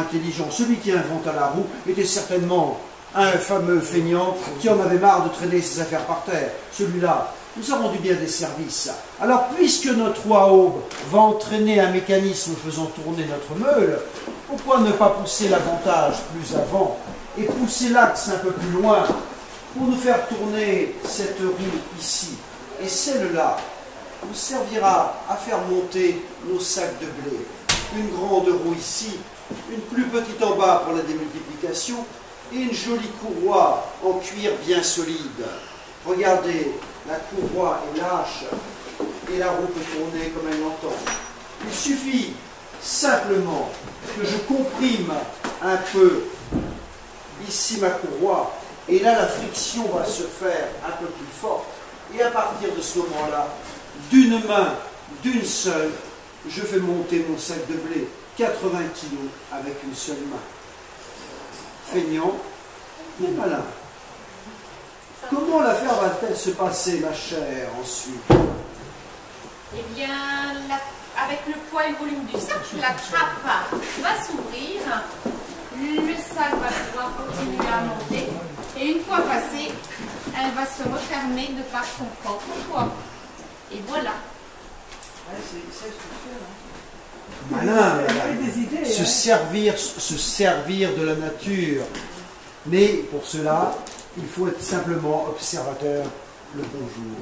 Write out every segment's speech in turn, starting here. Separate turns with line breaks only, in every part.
intelligent. Celui qui inventa la roue était certainement un fameux feignant qui en avait marre de traîner ses affaires par terre. Celui-là nous a rendu bien des services. Alors, puisque notre roi Aube va entraîner un mécanisme faisant tourner notre meule, pourquoi ne pas pousser l'avantage plus avant et pousser l'axe un peu plus loin pour nous faire tourner cette roue ici? Et celle-là nous servira à faire monter nos sacs de blé. Une grande roue ici, une plus petite en bas pour la démultiplication et une jolie courroie en cuir bien solide. Regardez, la courroie est lâche et la roue peut tourner comme elle l'entend. Il suffit simplement que je comprime un peu ici ma courroie et là la friction va se faire un peu plus forte. Et à partir de ce moment-là, d'une main, d'une seule, je fais monter mon sac de blé, 80 kilos avec une seule main. Feignant, mais malin. Comment l'affaire va-t-elle se passer, ma chère, ensuite?
Eh bien, avec le poids et le volume du sac, la trappe va s'ouvrir, le sac va pouvoir continuer à monter, et une fois passée, elle va se refermer de par son propre poids. Et voilà.
Malin, se servir de la nature. Mais pour cela, il faut être simplement observateur le bonjour.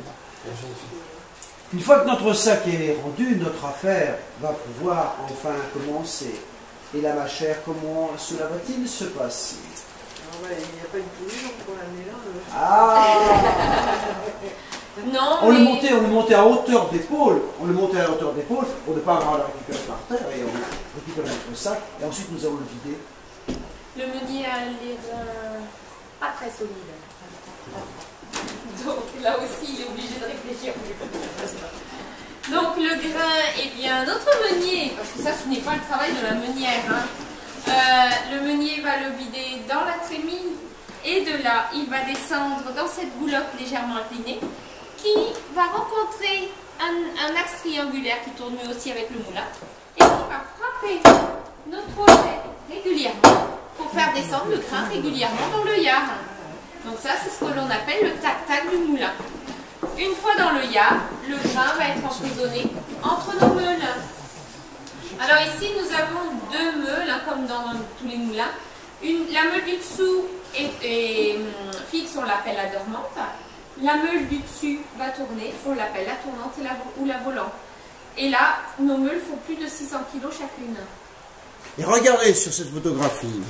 Une fois que notre sac est rendu, notre affaire va pouvoir enfin commencer. Et là, ma chère, comment cela va-t-il se passer?
Il n'y a pas de bouillon pour l'amener là.
Ah
Non,
on
mais...
le montait à hauteur d'épaule. On le montait à hauteur d'épaule pour ne pas avoir la récupérer par terre. Et on récupère notre sac. Et ensuite, nous allons le vider.
Le meunier a les reins pas très solides. Donc là aussi, il est obligé de réfléchir. Donc le grain, eh bien, notre meunier, parce que ça, ce n'est pas le travail de la meunière, hein. Le meunier va le vider dans la trémie et de là, il va descendre dans cette goulotte légèrement inclinée qui va rencontrer un axe triangulaire qui tourne lui aussi avec le moulin et qui va frapper notre objet régulièrement pour faire descendre le grain régulièrement dans le yard. Donc ça, c'est ce que l'on appelle le tac-tac du moulin. Une fois dans le yard, le grain va être emprisonné entre nos meules. Alors ici, nous avons deux meules, hein, comme dans tous les moulins. La meule du dessous est fixe, on l'appelle la dormante. La meule du dessus va tourner, on l'appelle la tournante ou la volante. Et là, nos meules font plus de 600 kg chacune.
Et regardez sur cette photographie.